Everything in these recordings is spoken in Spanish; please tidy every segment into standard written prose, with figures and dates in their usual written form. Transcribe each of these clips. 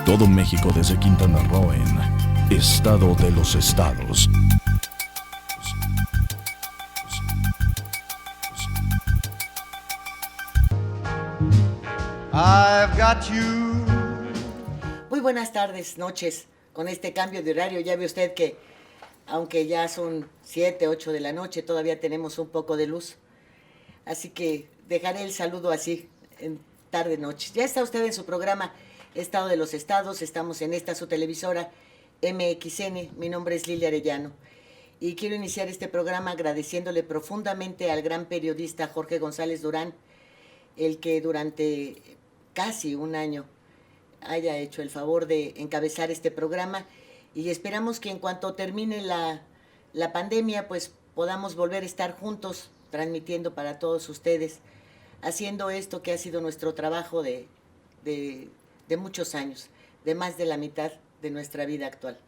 Todo México desde Quintana Roo en Estado de los Estados. I've got you. Muy buenas tardes, noches. Con este cambio de horario ya ve usted que aunque ya son 7, 8 de la noche, todavía tenemos un poco de luz. Así que dejaré el saludo así, en tarde-noche. Ya está usted en su programa Estado de los Estados. Estamos en esta su televisora MXN. Mi nombre es Lilia Arellano. Y quiero iniciar este programa agradeciéndole profundamente al gran periodista Jorge González Durán, el que durante casi un año haya hecho el favor de encabezar este programa, y esperamos que en cuanto termine la pandemia, pues podamos volver a estar juntos, transmitiendo para todos ustedes, haciendo esto que ha sido nuestro trabajo de muchos años, de más de la mitad de nuestra vida actual.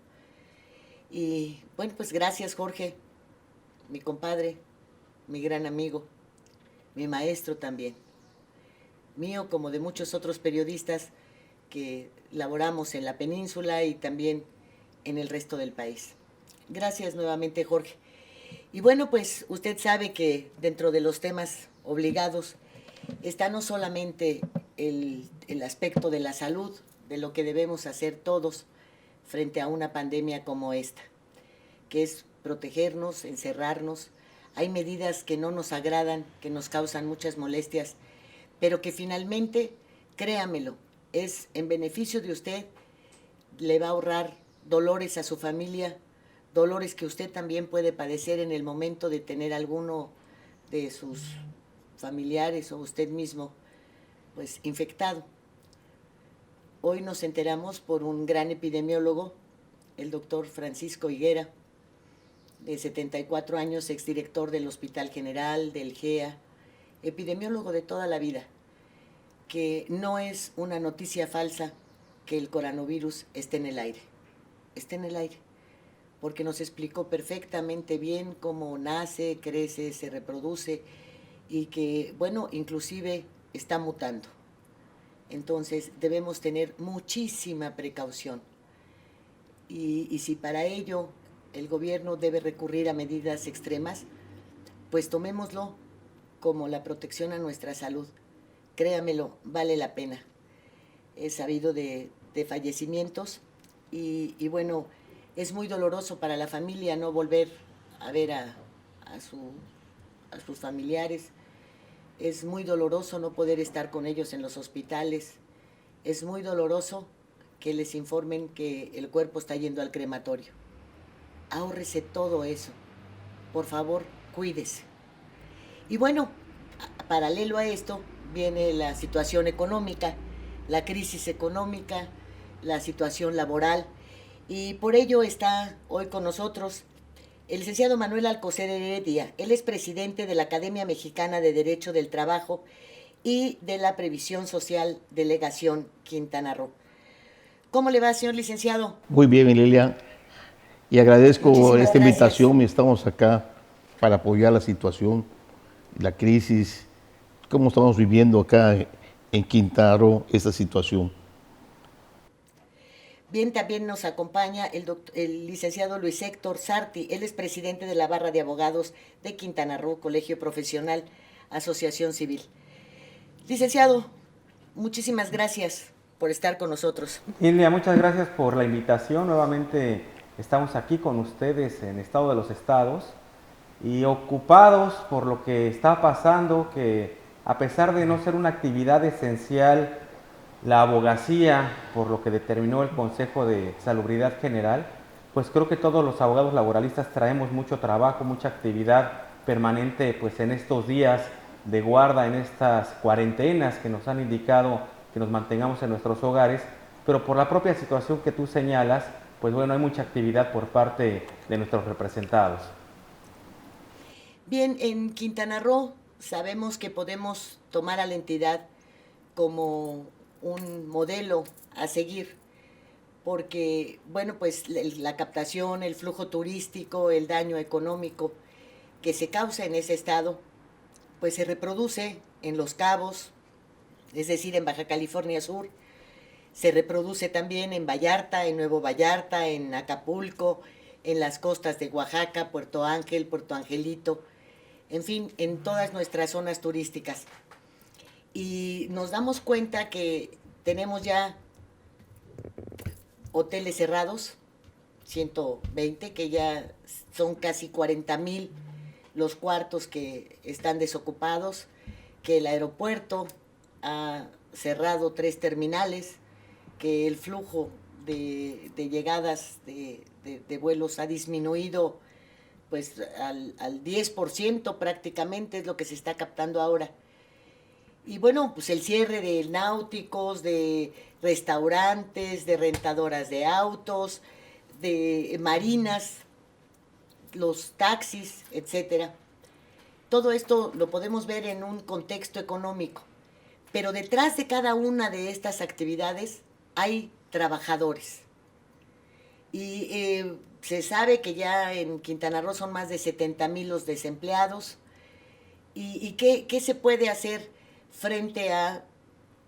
Y bueno, pues gracias, Jorge, mi compadre, mi gran amigo, mi maestro también, mío como de muchos otros periodistas que laboramos en la península y también en el resto del país. Gracias nuevamente, Jorge. Y bueno, pues usted sabe que dentro de los temas obligados está no solamente el aspecto de la salud, de lo que debemos hacer todos frente a una pandemia como esta, que es protegernos, encerrarnos. Hay medidas que no nos agradan, que nos causan muchas molestias, pero que finalmente, créamelo, es en beneficio de usted, le va a ahorrar dolores a su familia, dolores que usted también puede padecer en el momento de tener alguno de sus familiares o usted mismo, pues, infectado. Hoy nos enteramos por un gran epidemiólogo, el doctor Francisco Higuera, de 74 años, exdirector del Hospital General, del GEA, epidemiólogo de toda la vida, que no es una noticia falsa que el coronavirus esté en el aire. Está en el aire, porque nos explicó perfectamente bien cómo nace, crece, se reproduce y que, bueno, inclusive está mutando. Entonces debemos tener muchísima precaución. Y si para ello el gobierno debe recurrir a medidas extremas, pues tomémoslo como la protección a nuestra salud. Créamelo, vale la pena. He sabido de fallecimientos y bueno, es muy doloroso para la familia no volver a ver a sus familiares. Es muy doloroso no poder estar con ellos en los hospitales. Es muy doloroso que les informen que el cuerpo está yendo al crematorio. Ahórrese todo eso. Por favor, cuídese. Y bueno, paralelo a esto viene la situación económica, la crisis económica, la situación laboral, y por ello está hoy con nosotros el licenciado Manuel Alcocer Heredia. Él es presidente de la Academia Mexicana de Derecho del Trabajo y de la Previsión Social, Delegación Quintana Roo. ¿Cómo le va, señor licenciado? Muy bien, Lilia, y agradezco Muchísimas esta gracias. invitación. Estamos acá para apoyar la situación, la crisis, cómo estamos viviendo acá en Quintana Roo esta situación. Bien, también nos acompaña el licenciado Luis Héctor Sarti. Él es presidente de la Barra de Abogados de Quintana Roo, Colegio Profesional, Asociación Civil. Licenciado, muchísimas gracias por estar con nosotros. Lilia, muchas gracias por la invitación. Nuevamente estamos aquí con ustedes en Estado de los Estados y ocupados por lo que está pasando, que a pesar de no ser una actividad esencial, la abogacía, por lo que determinó el Consejo de Salubridad General, pues creo que todos los abogados laboralistas traemos mucho trabajo, mucha actividad permanente, pues en estos días de guarda, en estas cuarentenas que nos han indicado que nos mantengamos en nuestros hogares, pero por la propia situación que tú señalas, pues bueno, hay mucha actividad por parte de nuestros representados. Bien, en Quintana Roo sabemos que podemos tomar a la entidad como un modelo a seguir, porque, bueno, pues la captación, el flujo turístico, el daño económico que se causa en ese estado, pues se reproduce en Los Cabos, es decir, en Baja California Sur, se reproduce también en Vallarta, en Nuevo Vallarta, en Acapulco, en las costas de Oaxaca, Puerto Ángel, Puerto Angelito, en fin, en todas nuestras zonas turísticas. Y nos damos cuenta que tenemos ya hoteles cerrados, 120, que ya son casi 40,000 los cuartos que están desocupados, que el aeropuerto ha cerrado 3 terminales, que el flujo de llegadas de vuelos ha disminuido pues al 10% prácticamente, es lo que se está captando ahora. Y bueno, pues el cierre de náuticos, de restaurantes, de rentadoras de autos, de marinas, los taxis, etcétera. Todo esto lo podemos ver en un contexto económico, pero detrás de cada una de estas actividades hay trabajadores. Y se sabe que ya en Quintana Roo son más de 70,000 los desempleados. ¿Y qué se puede hacer frente a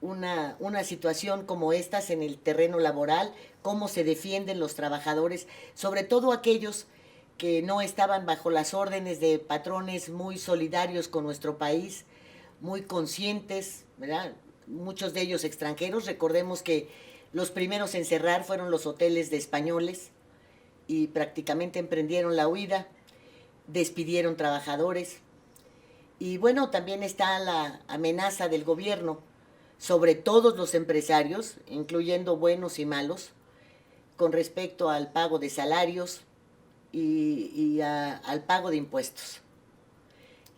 una situación como estas en el terreno laboral? ¿Cómo se defienden los trabajadores, sobre todo aquellos que no estaban bajo las órdenes de patrones muy solidarios con nuestro país, muy conscientes, ¿verdad? Muchos de ellos extranjeros? Recordemos que los primeros en cerrar fueron los hoteles de españoles y prácticamente emprendieron la huida, despidieron trabajadores. Y bueno, también está la amenaza del gobierno sobre todos los empresarios, incluyendo buenos y malos, con respecto al pago de salarios y al pago de impuestos.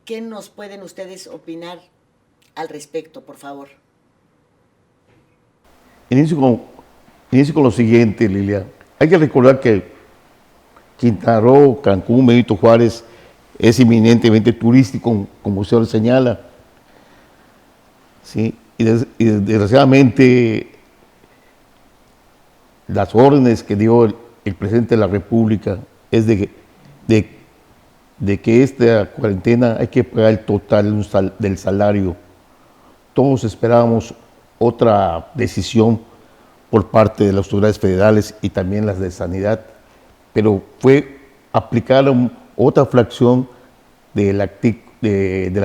¿Qué nos pueden ustedes opinar al respecto, por favor? Inicio con lo siguiente, Lilia. Hay que recordar que Quintana Roo, Cancún, Benito Juárez es eminentemente turístico, como usted lo señala. ¿Sí? Y desgraciadamente las órdenes que dio el presidente de la República es de que esta cuarentena hay que pagar el total del salario. Todos esperábamos otra decisión por parte de las autoridades federales y también las de sanidad, pero fue aplicar otra fracción de la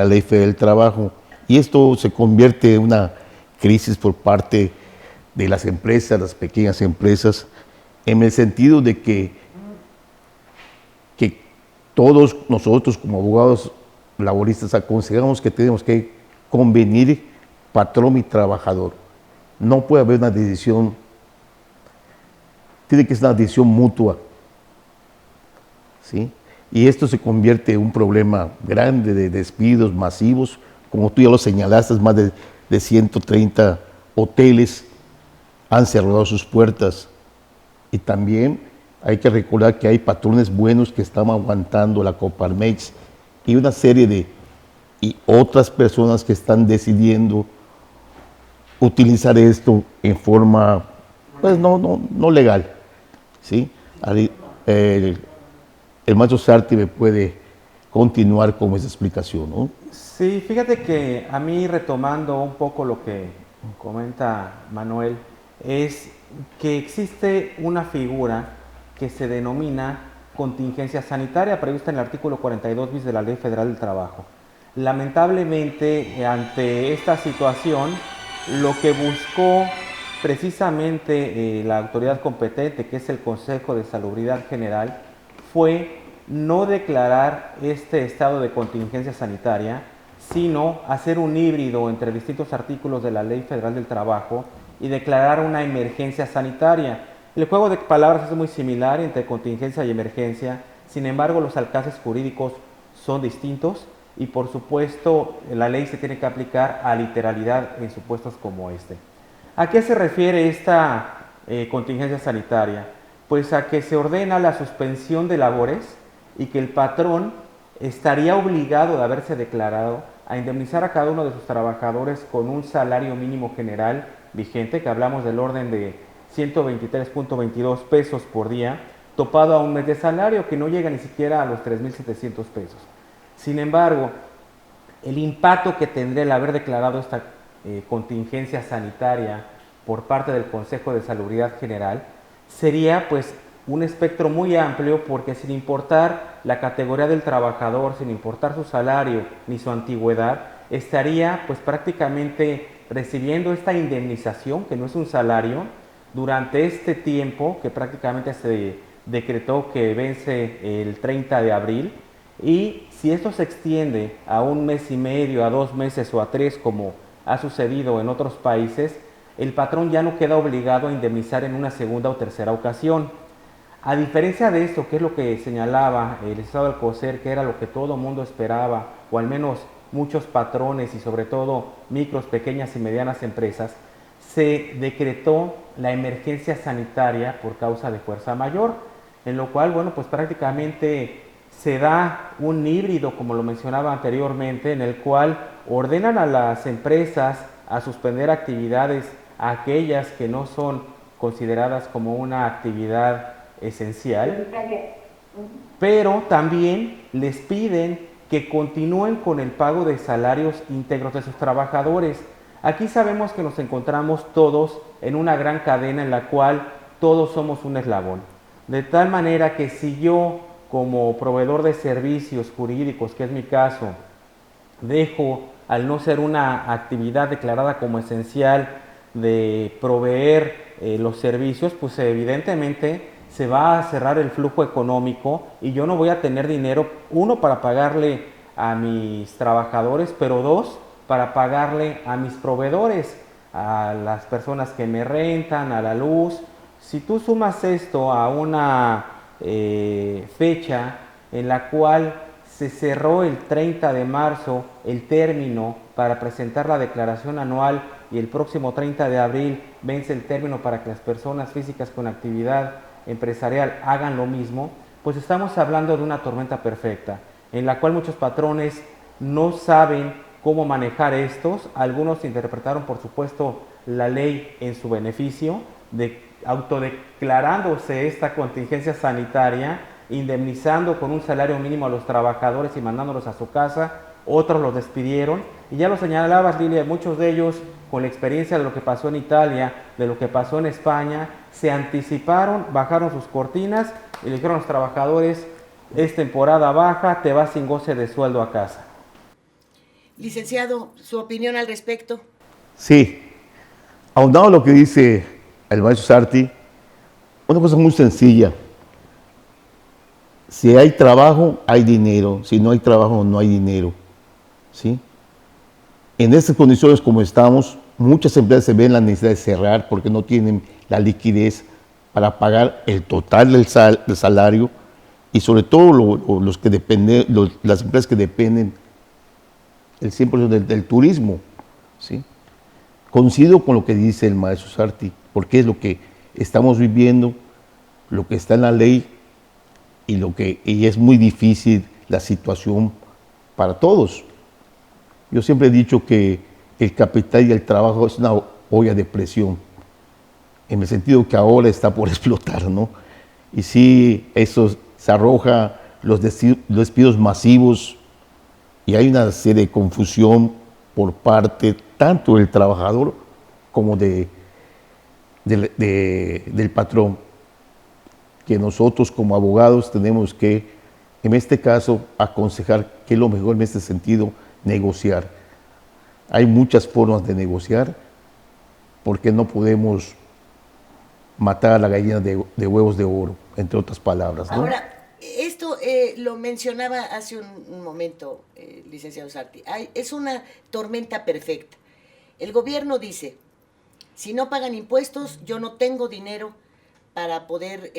Ley Federal del Trabajo, y esto se convierte en una crisis por parte de las empresas, las pequeñas empresas, en el sentido de que todos nosotros como abogados laboristas aconsejamos que tenemos que convenir patrón y trabajador. No puede haber una decisión, tiene que ser una decisión mutua, ¿sí? Y esto se convierte en un problema grande de despidos masivos, como tú ya lo señalaste, más de 130 hoteles han cerrado sus puertas. Y también hay que recordar que hay patrones buenos que están aguantando la Coparmex y una serie y otras personas que están decidiendo utilizar esto en forma, pues no legal, ¿sí? El maestro Sarti me puede continuar con esa explicación, ¿no? Sí, fíjate que a mí, retomando un poco lo que comenta Manuel, es que existe una figura que se denomina contingencia sanitaria, prevista en el artículo 42 bis de la Ley Federal del Trabajo. Lamentablemente, ante esta situación, lo que buscó precisamente la autoridad competente, que es el Consejo de Salubridad General, fue no declarar este estado de contingencia sanitaria, sino hacer un híbrido entre distintos artículos de la Ley Federal del Trabajo y declarar una emergencia sanitaria. El juego de palabras es muy similar entre contingencia y emergencia, sin embargo los alcances jurídicos son distintos y por supuesto la ley se tiene que aplicar a literalidad en supuestos como este. ¿A qué se refiere esta contingencia sanitaria? Pues a que se ordena la suspensión de labores y que el patrón estaría obligado, de haberse declarado, a indemnizar a cada uno de sus trabajadores con un salario mínimo general vigente, que hablamos del orden de 123.22 pesos por día, topado a un mes de salario que no llega ni siquiera a los 3.700 pesos. Sin embargo, el impacto que tendría el haber declarado esta contingencia sanitaria por parte del Consejo de Salubridad General, sería pues un espectro muy amplio, porque sin importar la categoría del trabajador, sin importar su salario ni su antigüedad, estaría pues prácticamente recibiendo esta indemnización, que no es un salario, durante este tiempo que prácticamente se decretó que vence el 30 de abril. Y si esto se extiende a 1 mes y medio, a 2 meses o a 3, como ha sucedido en otros países, el patrón ya no queda obligado a indemnizar en una segunda o tercera ocasión. A diferencia de esto, que es lo que señalaba el licenciado Alcocer, que era lo que todo mundo esperaba, o al menos muchos patrones y sobre todo micros, pequeñas y medianas empresas, se decretó la emergencia sanitaria por causa de fuerza mayor, en lo cual, bueno, pues prácticamente se da un híbrido, como lo mencionaba anteriormente, en el cual ordenan a las empresas a suspender actividades, a aquellas que no son consideradas como una actividad esencial, pero también les piden que continúen con el pago de salarios íntegros de sus trabajadores. Aquí sabemos que nos encontramos todos en una gran cadena en la cual todos somos un eslabón, de tal manera que si yo, como proveedor de servicios jurídicos, que es mi caso, dejo, al no ser una actividad declarada como esencial, de proveer los servicios, pues evidentemente se va a cerrar el flujo económico y yo no voy a tener dinero, 1, para pagarle a mis trabajadores, pero 2, para pagarle a mis proveedores, a las personas que me rentan, a la luz. Si tú sumas esto a una fecha en la cual se cerró el 30 de marzo el término para presentar la declaración anual y el próximo 30 de abril vence el término para que las personas físicas con actividad empresarial hagan lo mismo, pues estamos hablando de una tormenta perfecta, en la cual muchos patrones no saben cómo manejar estos. Algunos interpretaron, por supuesto, la ley en su beneficio, autodeclarándose esta contingencia sanitaria, indemnizando con un salario mínimo a los trabajadores y mandándolos a su casa. Otros los despidieron, y ya lo señalabas, Lilia, muchos de ellos, con la experiencia de lo que pasó en Italia, de lo que pasó en España, se anticiparon, bajaron sus cortinas y le dijeron a los trabajadores: es temporada baja, te vas sin goce de sueldo a casa. Licenciado, ¿su opinión al respecto? Sí, aunado a lo que dice el maestro Sarti, una cosa muy sencilla: si hay trabajo, hay dinero; si no hay trabajo, no hay dinero, ¿sí? En estas condiciones como estamos, muchas empresas se ven la necesidad de cerrar porque no tienen la liquidez para pagar el total del salario, y sobre todo los que dependen, las empresas que dependen el 100% del turismo, ¿sí? Coincido con lo que dice el maestro Sarti, porque es lo que estamos viviendo, lo que está en la ley, y es muy difícil la situación para todos. Yo siempre he dicho que el capital y el trabajo es una olla de presión, en el sentido que ahora está por explotar, ¿no? Y sí, eso se arroja los despidos masivos, y hay una serie de confusión por parte tanto del trabajador como del patrón, que nosotros como abogados tenemos que, en este caso, aconsejar que es lo mejor en este sentido: negociar. Hay muchas formas de negociar, porque no podemos matar a la gallina de huevos de oro, entre otras palabras, ¿no? Ahora, esto lo mencionaba hace un momento, licenciado Sarti. Es una tormenta perfecta. El gobierno dice: si no pagan impuestos, yo no tengo dinero para poder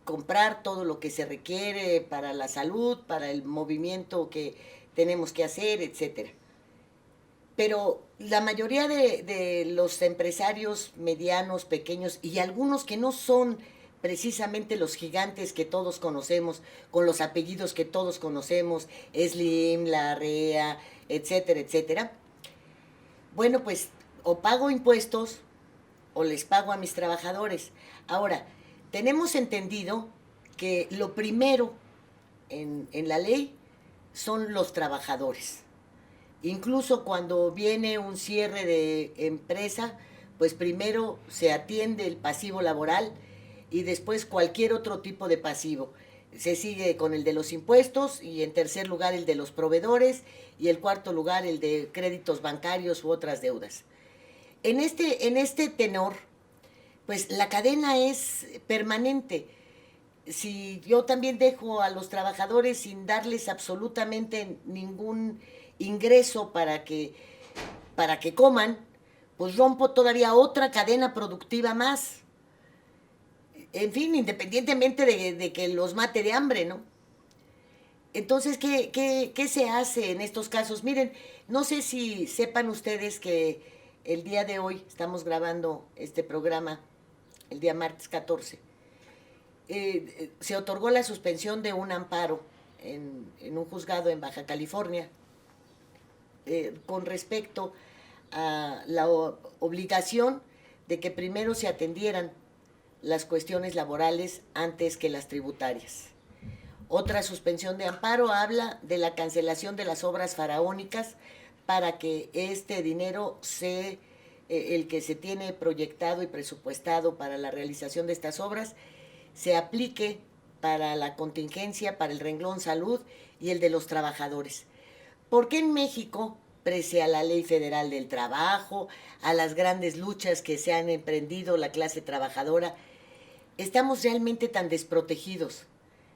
comprar todo lo que se requiere para la salud, para el movimiento que tenemos que hacer, etcétera. Pero la mayoría de los empresarios medianos, pequeños, y algunos que no son precisamente los gigantes que todos conocemos, con los apellidos que todos conocemos, Slim, Larrea, etcétera, etcétera, bueno, pues o pago impuestos o les pago a mis trabajadores. Ahora, tenemos entendido que lo primero en la ley son los trabajadores. Incluso cuando viene un cierre de empresa, pues primero se atiende el pasivo laboral y después cualquier otro tipo de pasivo. Se sigue con el de los impuestos y en tercer lugar el de los proveedores y el cuarto lugar el de créditos bancarios u otras deudas. En este tenor, pues la cadena es permanente. Si yo también dejo a los trabajadores sin darles absolutamente ningún ingreso para que coman, pues rompo todavía otra cadena productiva más. En fin, independientemente de que los mate de hambre, ¿no? Entonces, ¿qué se hace en estos casos? Miren, no sé si sepan ustedes que el día de hoy, estamos grabando este programa, el día martes 14, se otorgó la suspensión de un amparo en un juzgado en Baja California con respecto a la obligación de que primero se atendieran las cuestiones laborales antes que las tributarias. Otra suspensión de amparo habla de la cancelación de las obras faraónicas para que este dinero el que se tiene proyectado y presupuestado para la realización de estas obras se aplique para la contingencia, para el renglón salud y el de los trabajadores. ¿Por qué en México, pese a la Ley Federal del Trabajo, a las grandes luchas que se han emprendido la clase trabajadora, estamos realmente tan desprotegidos?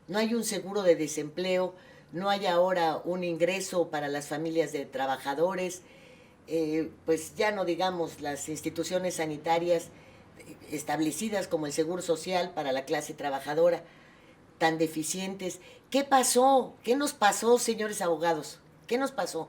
No hay un seguro de desempleo, no hay ahora un ingreso para las familias de trabajadores, pues ya no digamos las instituciones sanitarias establecidas como el Seguro Social para la clase trabajadora, tan deficientes. ¿Qué pasó? ¿Qué nos pasó, señores abogados? ¿Qué nos pasó?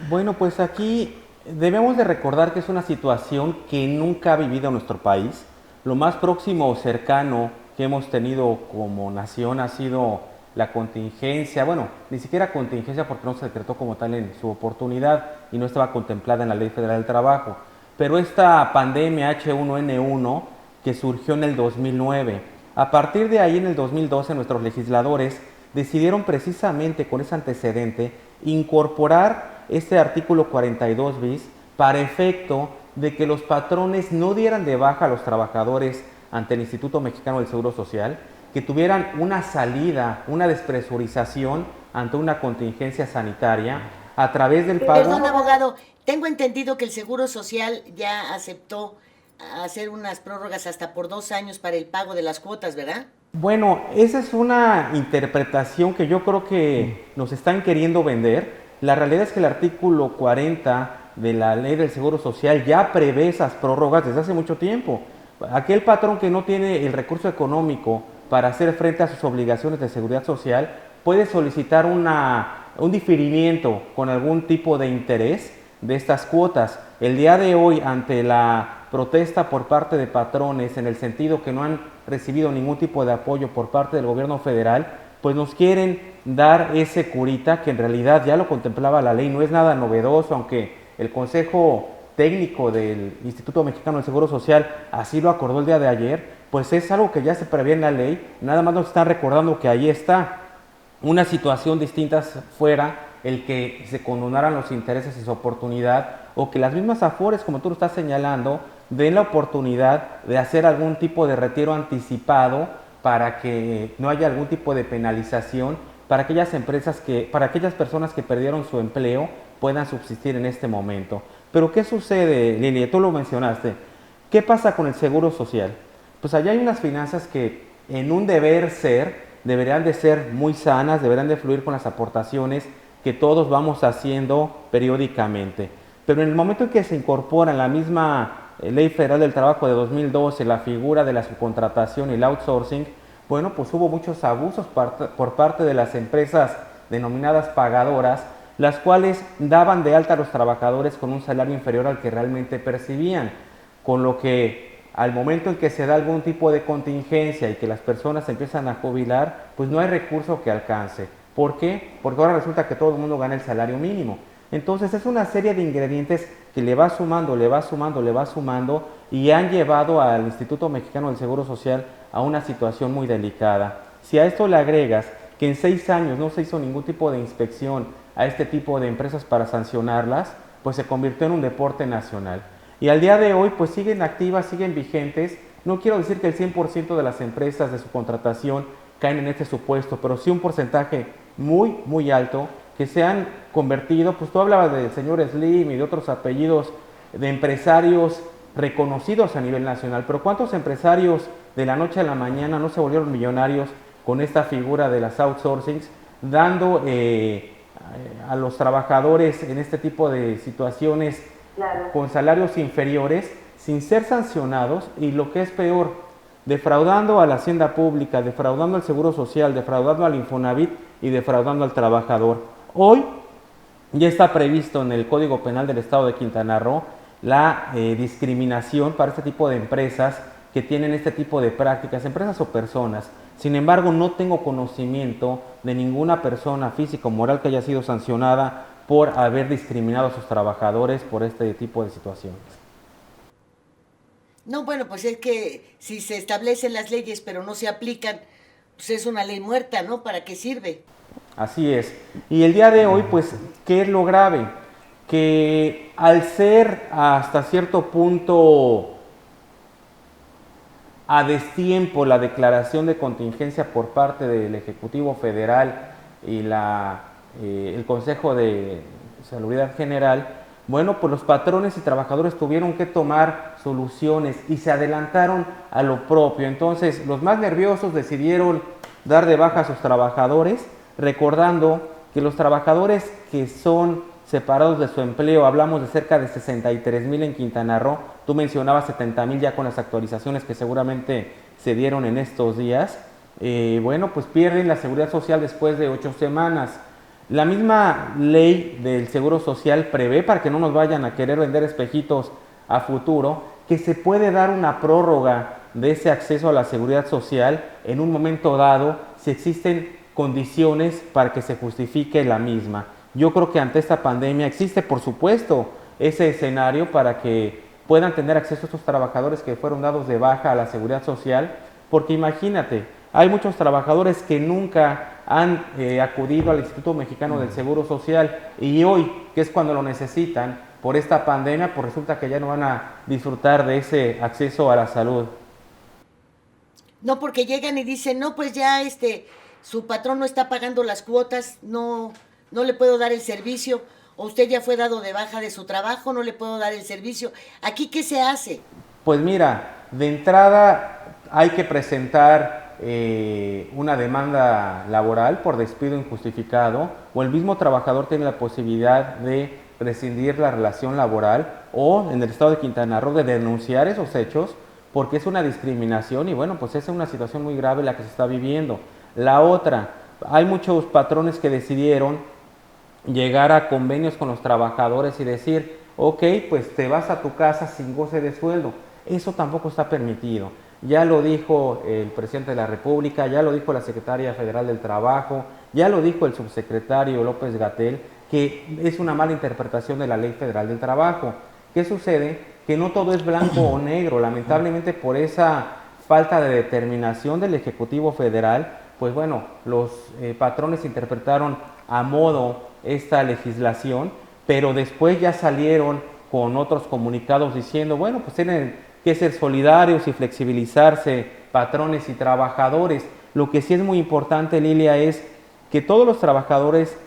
Bueno, pues aquí debemos de recordar que es una situación que nunca ha vivido nuestro país. Lo más próximo o cercano que hemos tenido como nación ha sido la contingencia, bueno, ni siquiera contingencia porque no se decretó como tal en su oportunidad y no estaba contemplada en la Ley Federal del Trabajo, pero esta pandemia H1N1 que surgió en el 2009, a partir de ahí en el 2012 nuestros legisladores decidieron precisamente con ese antecedente incorporar este artículo 42 bis para efecto de que los patrones no dieran de baja a los trabajadores ante el Instituto Mexicano del Seguro Social, que tuvieran una salida, una despresurización ante una contingencia sanitaria a través del pago. Perdón, abogado, tengo entendido que el Seguro Social ya aceptó hacer unas prórrogas hasta por 2 años para el pago de las cuotas, ¿verdad? Bueno, esa es una interpretación que yo creo que nos están queriendo vender. La realidad es que el artículo 40 de la Ley del Seguro Social ya prevé esas prórrogas desde hace mucho tiempo. Aquel patrón que no tiene el recurso económico para hacer frente a sus obligaciones de seguridad social puede solicitar un diferimiento con algún tipo de interés de estas cuotas. El día de hoy, ante la protesta por parte de patrones en el sentido que no han recibido ningún tipo de apoyo por parte del gobierno federal, pues nos quieren dar ese curita que en realidad ya lo contemplaba la ley, no es nada novedoso, aunque el Consejo Técnico del Instituto Mexicano del Seguro Social así lo acordó el día de ayer, pues es algo que ya se prevé en la ley, nada más nos están recordando que ahí está una situación distinta fuera el que se condonaran los intereses y su oportunidad, o que las mismas AFORES, como tú lo estás señalando, den la oportunidad de hacer algún tipo de retiro anticipado para que no haya algún tipo de penalización para aquellas empresas para aquellas personas que perdieron su empleo puedan subsistir en este momento. Pero ¿qué sucede, Lili? Tú lo mencionaste. ¿Qué pasa con el Seguro Social? Pues allá hay unas finanzas que en un deber ser deberían de ser muy sanas, deberían de fluir con las aportaciones que todos vamos haciendo periódicamente. Pero en el momento en que se incorpora en la misma Ley Federal del Trabajo de 2012 la figura de la subcontratación y el outsourcing, bueno, pues hubo muchos abusos por parte de las empresas denominadas pagadoras, las cuales daban de alta a los trabajadores con un salario inferior al que realmente percibían, con lo que al momento en que se da algún tipo de contingencia y que las personas empiezan a jubilar, pues no hay recurso que alcance. ¿Por qué? Porque ahora resulta que todo el mundo gana el salario mínimo. Entonces es una serie de ingredientes que le va sumando y han llevado al Instituto Mexicano del Seguro Social a una situación muy delicada. Si a esto le agregas que en 6 años no se hizo ningún tipo de inspección a este tipo de empresas para sancionarlas, pues se convirtió en un deporte nacional. Y al día de hoy pues siguen activas, siguen vigentes. No quiero decir que el 100% de las empresas de su contratación caen en este supuesto, pero sí un porcentaje muy, muy alto que se han convertido, pues tú hablabas del señor Slim y de otros apellidos de empresarios reconocidos a nivel nacional, pero ¿cuántos empresarios de la noche a la mañana no se volvieron millonarios con esta figura de las outsourcings, dando a los trabajadores en este tipo de situaciones con salarios inferiores sin ser sancionados y lo que es peor, defraudando a la hacienda pública, defraudando al Seguro Social, defraudando al Infonavit y defraudando al trabajador? Hoy ya está previsto en el Código Penal del Estado de Quintana Roo la discriminación para este tipo de empresas que tienen este tipo de prácticas, empresas o personas. Sin embargo, no tengo conocimiento de ninguna persona física o moral que haya sido sancionada por haber discriminado a sus trabajadores por este tipo de situaciones. No, bueno, pues es que si se establecen las leyes pero no se aplican, pues es una ley muerta, ¿no? ¿Para qué sirve? Así es. Y el día de hoy, pues, ¿qué es lo grave? Que al ser hasta cierto punto a destiempo la declaración de contingencia por parte del Ejecutivo Federal y el Consejo de Salubridad General, bueno, pues los patrones y trabajadores tuvieron que tomar soluciones y se adelantaron a lo propio. Entonces, los más nerviosos decidieron dar de baja a sus trabajadores, recordando que los trabajadores que son separados de su empleo, hablamos de cerca de 63,000 en Quintana Roo, tú mencionabas 70,000 ya con las actualizaciones que seguramente se dieron en estos días, bueno, pues pierden la seguridad social después de 8 semanas. La misma ley del Seguro Social prevé, para que no nos vayan a querer vender espejitos a futuro, que se puede dar una prórroga de ese acceso a la seguridad social en un momento dado si existen condiciones para que se justifique la misma. Yo creo que ante esta pandemia existe, por supuesto, ese escenario para que puedan tener acceso a estos trabajadores que fueron dados de baja a la seguridad social, porque imagínate, hay muchos trabajadores que nunca han acudido al Instituto Mexicano del Seguro Social y hoy, que es cuando lo necesitan, por esta pandemia, pues resulta que ya no van a disfrutar de ese acceso a la salud. No, porque llegan y dicen, no, pues ya su patrón no está pagando las cuotas, no le puedo dar el servicio, o usted ya fue dado de baja de su trabajo, no le puedo dar el servicio. ¿Aquí qué se hace? Pues mira, de entrada hay que presentar una demanda laboral por despido injustificado, o el mismo trabajador tiene la posibilidad de rescindir la relación laboral o en el estado de Quintana Roo de denunciar esos hechos porque es una discriminación y bueno, pues es una situación muy grave la que se está viviendo. La otra, hay muchos patrones que decidieron llegar a convenios con los trabajadores y decir, ok, pues te vas a tu casa sin goce de sueldo. Eso tampoco está permitido. Ya lo dijo el presidente de la República, ya lo dijo la secretaria federal del Trabajo, ya lo dijo el subsecretario López-Gatell, que es una mala interpretación de la Ley Federal del Trabajo. ¿Qué sucede? Que no todo es blanco o negro. Lamentablemente por esa falta de determinación del Ejecutivo Federal, pues bueno, los patrones interpretaron a modo esta legislación, pero después ya salieron con otros comunicados diciendo, bueno, pues tienen que ser solidarios y flexibilizarse patrones y trabajadores. Lo que sí es muy importante, Lilia, es que todos los trabajadores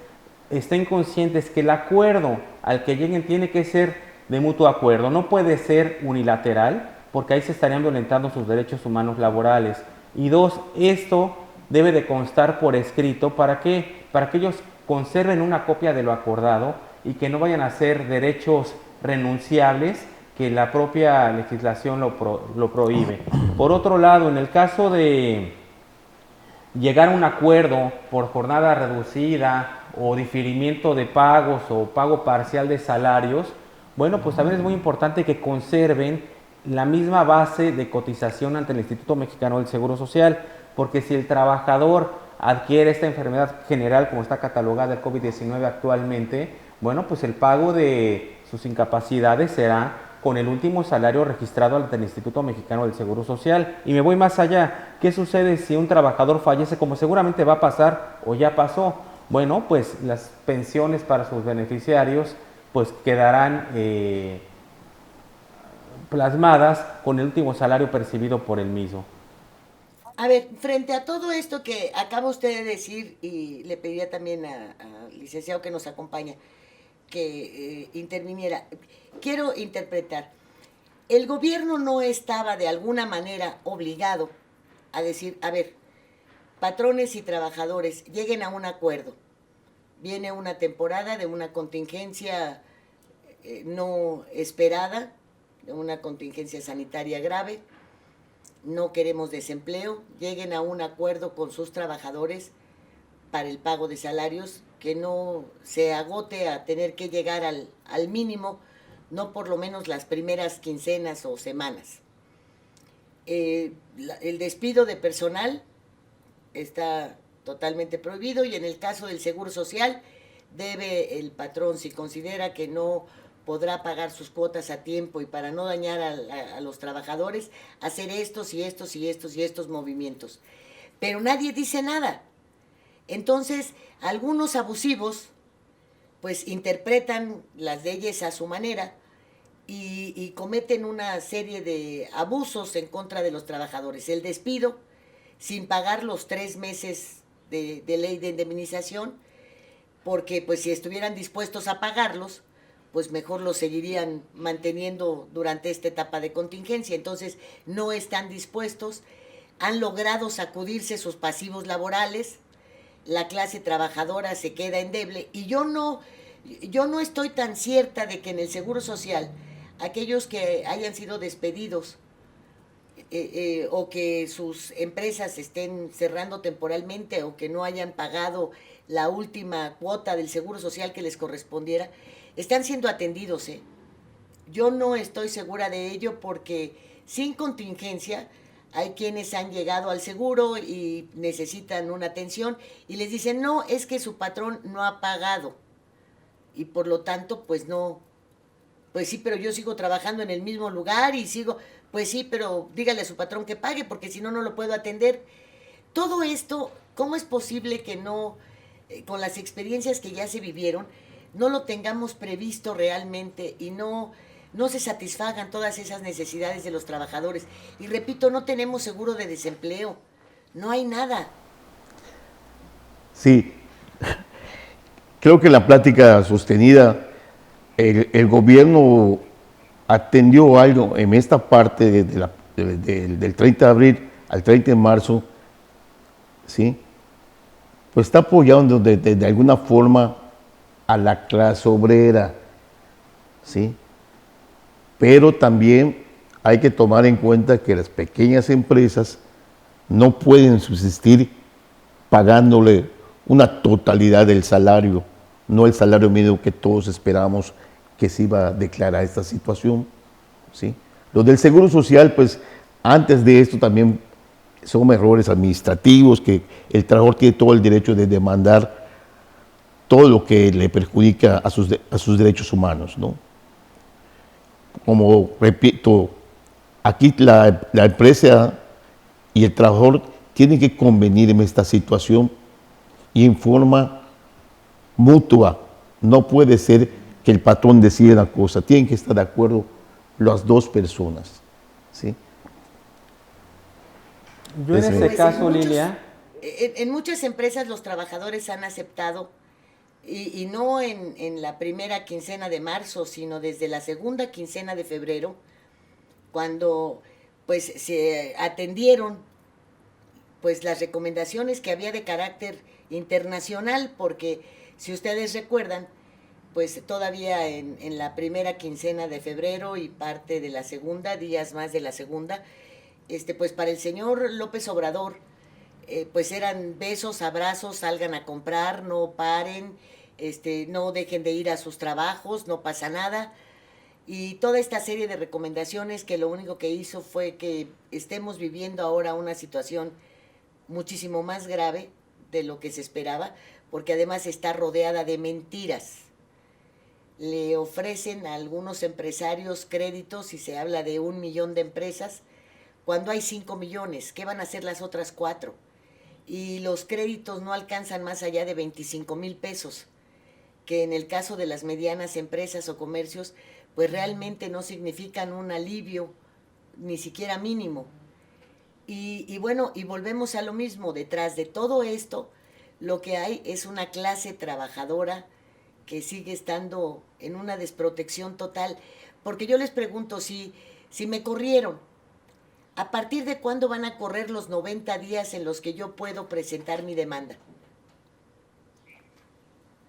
estén conscientes que el acuerdo al que lleguen tiene que ser de mutuo acuerdo, no puede ser unilateral, porque ahí se estarían violentando sus derechos humanos laborales. Y dos, esto debe de constar por escrito, ¿para qué? Para que ellos conserven una copia de lo acordado y que no vayan a ser derechos renunciables que la propia legislación lo prohíbe. Por otro lado, en el caso de llegar a un acuerdo por jornada reducida o diferimiento de pagos o pago parcial de salarios, bueno, pues también es muy importante que conserven la misma base de cotización ante el Instituto Mexicano del Seguro Social, porque si el trabajador adquiere esta enfermedad general como está catalogada el COVID-19 actualmente, bueno, pues el pago de sus incapacidades será con el último salario registrado ante el Instituto Mexicano del Seguro Social. Y me voy más allá, ¿qué sucede si un trabajador fallece, como seguramente va a pasar o ya pasó? Bueno, pues las pensiones para sus beneficiarios pues quedarán plasmadas con el último salario percibido por el mismo. A ver, frente a todo esto que acaba usted de decir, y le pediría también al licenciado que nos acompaña que interviniera, quiero interpretar. El gobierno no estaba de alguna manera obligado a decir, a ver, patrones y trabajadores, lleguen a un acuerdo. Viene una temporada de una contingencia no esperada, de una contingencia sanitaria grave, no queremos desempleo, lleguen a un acuerdo con sus trabajadores para el pago de salarios, que no se agote a tener que llegar al mínimo, no por lo menos las primeras quincenas o semanas. El despido de personal está totalmente prohibido, y en el caso del Seguro Social debe el patrón, si considera que no podrá pagar sus cuotas a tiempo y para no dañar a los trabajadores, hacer estos y estos y estos y estos movimientos. Pero nadie dice nada. Entonces, algunos abusivos pues interpretan las leyes a su manera y cometen una serie de abusos en contra de los trabajadores. El despido sin pagar los 3 meses de ley de indemnización, porque pues si estuvieran dispuestos a pagarlos, pues mejor los seguirían manteniendo durante esta etapa de contingencia. Entonces no están dispuestos, han logrado sacudirse sus pasivos laborales, la clase trabajadora se queda endeble, y yo no estoy tan cierta de que en el Seguro Social aquellos que hayan sido despedidos o que sus empresas estén cerrando temporalmente o que no hayan pagado la última cuota del Seguro Social que les correspondiera, están siendo atendidos. Yo no estoy segura de ello, porque sin contingencia hay quienes han llegado al seguro y necesitan una atención y les dicen, no, es que su patrón no ha pagado y por lo tanto pues no, pues sí, pero yo sigo trabajando en el mismo lugar y sigo, pues sí, pero dígale a su patrón que pague, porque si no, no lo puedo atender. Todo esto, ¿cómo es posible que no, con las experiencias que ya se vivieron, no lo tengamos previsto realmente y no se satisfagan todas esas necesidades de los trabajadores? Y repito, no tenemos seguro de desempleo, no hay nada. Sí, creo que en la plática sostenida el gobierno atendió algo en esta parte del 30 de abril al 30 de marzo, ¿sí? Pues está apoyando de alguna forma a la clase obrera, ¿sí? Pero también hay que tomar en cuenta que las pequeñas empresas no pueden subsistir pagándole una totalidad del salario, no el salario mínimo que todos esperamos que se iba a declarar esta situación, ¿sí? Los del Seguro Social, pues antes de esto también son errores administrativos, que el trabajador tiene todo el derecho de demandar todo lo que le perjudica a sus derechos humanos, ¿no? Como repito, aquí la empresa y el trabajador tienen que convenir en esta situación y en forma mutua. No puede ser que el patrón decida una cosa, tienen que estar de acuerdo las dos personas, ¿sí? Yo en este caso, Lilia... En muchas empresas los trabajadores han aceptado, y no en la primera quincena de marzo, sino desde la segunda quincena de febrero, cuando pues se atendieron pues las recomendaciones que había de carácter internacional, porque si ustedes recuerdan, pues todavía en la primera quincena de febrero y parte de la segunda, días más de la segunda, pues para el señor López Obrador, pues eran besos, abrazos, salgan a comprar, no paren, no dejen de ir a sus trabajos, no pasa nada, y toda esta serie de recomendaciones que lo único que hizo fue que estemos viviendo ahora una situación muchísimo más grave de lo que se esperaba, porque además está rodeada de mentiras. Le ofrecen a algunos empresarios créditos y se habla de 1 millón de empresas, cuando hay 5 millones, ¿qué van a hacer las otras 4? Y los créditos no alcanzan más allá de 25,000 pesos, que en el caso de las medianas empresas o comercios, pues realmente no significan un alivio, ni siquiera mínimo. Y bueno, y volvemos a lo mismo, detrás de todo esto, lo que hay es una clase trabajadora que sigue estando en una desprotección total. Porque yo les pregunto, si me corrieron, ¿a partir de cuándo van a correr los 90 días en los que yo puedo presentar mi demanda?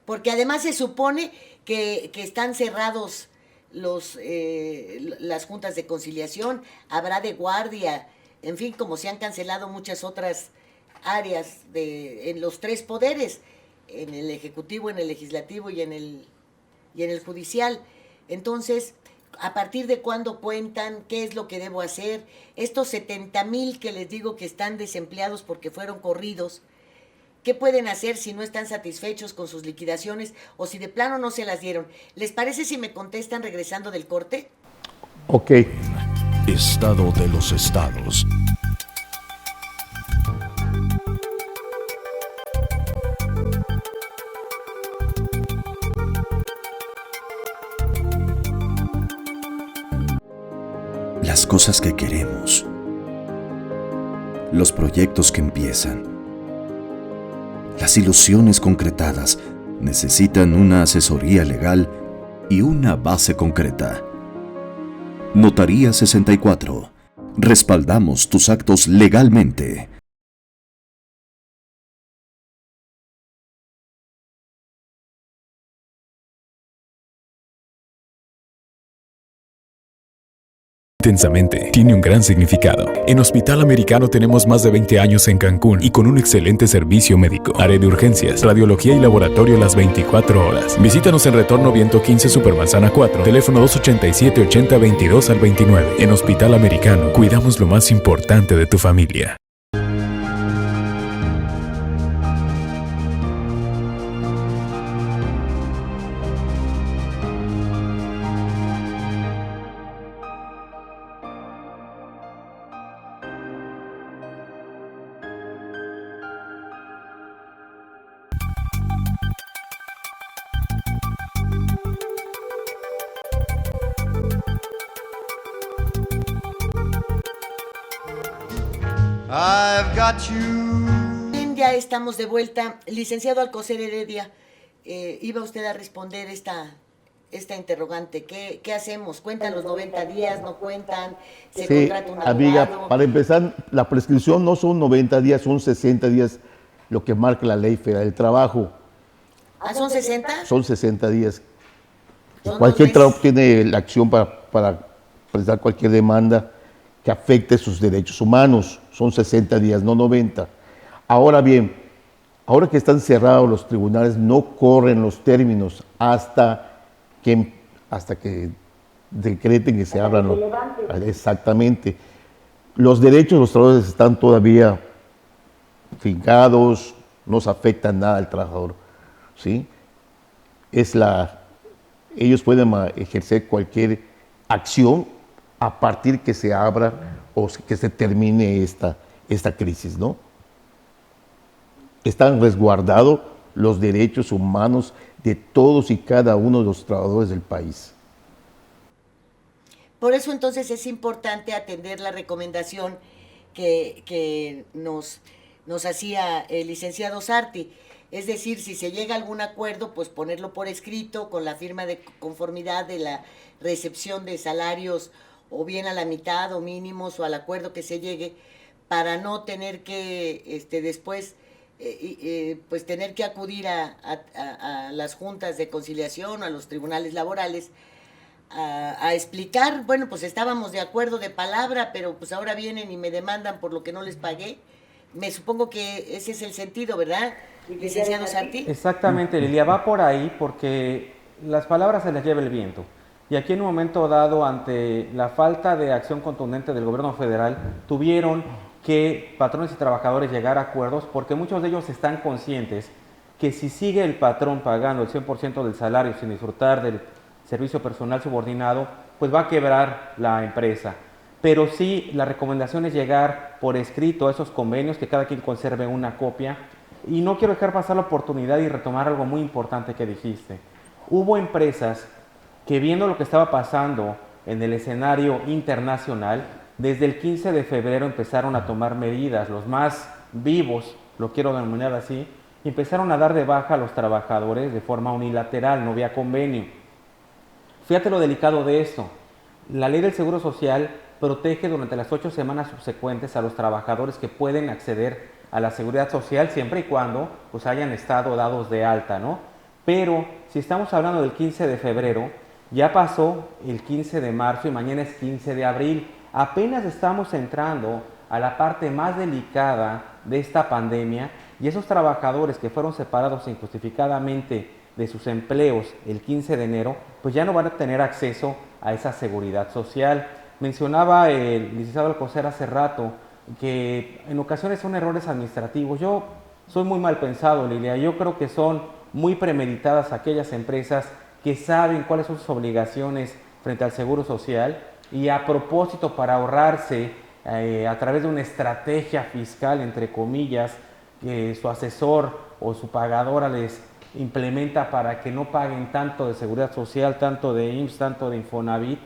Porque además se supone que están cerrados las juntas de conciliación, habrá de guardia, en fin, como se han cancelado muchas otras áreas en los tres poderes, en el ejecutivo, en el legislativo y en el judicial. Entonces, ¿a partir de cuándo cuentan? ¿Qué es lo que debo hacer? Estos 70,000 que les digo que están desempleados porque fueron corridos, ¿qué pueden hacer si no están satisfechos con sus liquidaciones o si de plano no se las dieron? ¿Les parece si me contestan regresando del corte? Ok. Estado de los estados. Las cosas que queremos, los proyectos que empiezan, las ilusiones concretadas necesitan una asesoría legal y una base concreta. Notaría 64. Respaldamos tus actos legalmente. Intensamente tiene un gran significado. En Hospital Americano tenemos más de 20 años en Cancún y con un excelente servicio médico. Área de urgencias, radiología y laboratorio las 24 horas. Visítanos en Retorno Viento 15 Supermanzana 4, teléfono 287-80-22 al 29. En Hospital Americano cuidamos lo más importante de tu familia. I've got you. Bien, ya estamos de vuelta. Licenciado Alcocer Heredia, iba usted a responder esta interrogante. ¿Qué hacemos? ¿Cuentan los 90 días? ¿No cuentan? ¿Se Sí, contrata un amiga, abogado? para empezar, la prescripción no son 90 días, son 60 días, lo que marca la Ley Federal del Trabajo. ¿Ah, son 60? Son 60 días. Son Cualquier 2 meses. trabajo tiene la acción para presentar cualquier demanda que afecte sus derechos humanos. Son 60 días, no 90. Ahora bien, ahora que están cerrados los tribunales, no corren los términos hasta que decreten que se abran los... Exactamente. Los derechos de los trabajadores están todavía fincados, no se afecta nada al trabajador, ¿sí? Ellos pueden ejercer cualquier acción a partir que se abra o que se termine esta crisis, ¿no? Están resguardados los derechos humanos de todos y cada uno de los trabajadores del país. Por eso entonces es importante atender la recomendación que nos hacía el licenciado Sarti. Es decir, si se llega a algún acuerdo, pues ponerlo por escrito con la firma de conformidad de la recepción de salarios o bien a la mitad o mínimos o al acuerdo que se llegue, para no tener que después pues tener que acudir a las juntas de conciliación o a los tribunales laborales a explicar, bueno, pues estábamos de acuerdo de palabra, pero pues ahora vienen y me demandan por lo que no les pagué. Me supongo que ese es el sentido, ¿verdad, licenciado Sarti? Exactamente, Lilia, va por ahí porque las palabras se las lleva el viento. Y aquí en un momento dado, ante la falta de acción contundente del gobierno federal, tuvieron que patrones y trabajadores llegar a acuerdos porque muchos de ellos están conscientes que si sigue el patrón pagando el 100% del salario sin disfrutar del servicio personal subordinado, pues va a quebrar la empresa. Pero sí, la recomendación es llegar por escrito a esos convenios, que cada quien conserve una copia. Y no quiero dejar pasar la oportunidad y retomar algo muy importante que dijiste. Hubo empresas que viendo lo que estaba pasando en el escenario internacional, desde el 15 de febrero empezaron a tomar medidas, los más vivos, lo quiero denominar así, empezaron a dar de baja a los trabajadores de forma unilateral, no vía convenio. Fíjate lo delicado de esto. La ley del Seguro Social protege durante las 8 semanas subsecuentes a los trabajadores que pueden acceder a la seguridad social siempre y cuando pues hayan estado dados de alta, ¿no? Pero si estamos hablando del 15 de febrero, ya pasó el 15 de marzo y mañana es 15 de abril. Apenas estamos entrando a la parte más delicada de esta pandemia y esos trabajadores que fueron separados injustificadamente de sus empleos el 15 de enero, pues ya no van a tener acceso a esa seguridad social. Mencionaba el licenciado Alcocer hace rato que en ocasiones son errores administrativos. Yo soy muy mal pensado, Lilia. Yo creo que son muy premeditadas aquellas empresas que saben cuáles son sus obligaciones frente al Seguro Social y a propósito para ahorrarse a través de una estrategia fiscal, entre comillas, que su asesor o su pagadora les implementa para que no paguen tanto de Seguridad Social, tanto de IMSS, tanto de Infonavit.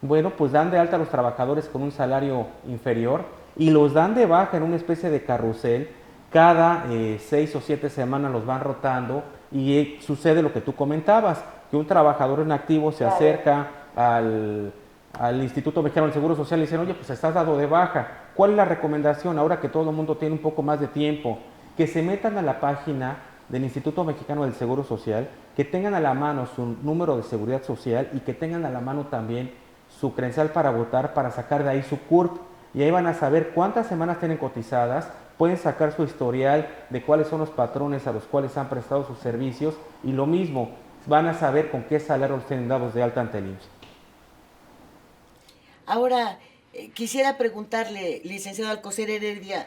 Bueno, pues dan de alta a los trabajadores con un salario inferior y los dan de baja en una especie de carrusel. Cada 6 o 7 semanas los van rotando y sucede lo que tú comentabas, que un trabajador en activo se acerca al Instituto Mexicano del Seguro Social y dicen, oye, pues estás dado de baja. ¿Cuál es la recomendación ahora que todo el mundo tiene un poco más de tiempo? Que se metan a la página del Instituto Mexicano del Seguro Social, que tengan a la mano su número de seguridad social y que tengan a la mano también su credencial para votar, para sacar de ahí su CURP, y ahí van a saber cuántas semanas tienen cotizadas, pueden sacar su historial de cuáles son los patrones a los cuales han prestado sus servicios, y lo mismo, van a saber con qué salario los tienen dados de alta ante el IMSS. Ahora, quisiera preguntarle, licenciado Alcocer Heredia,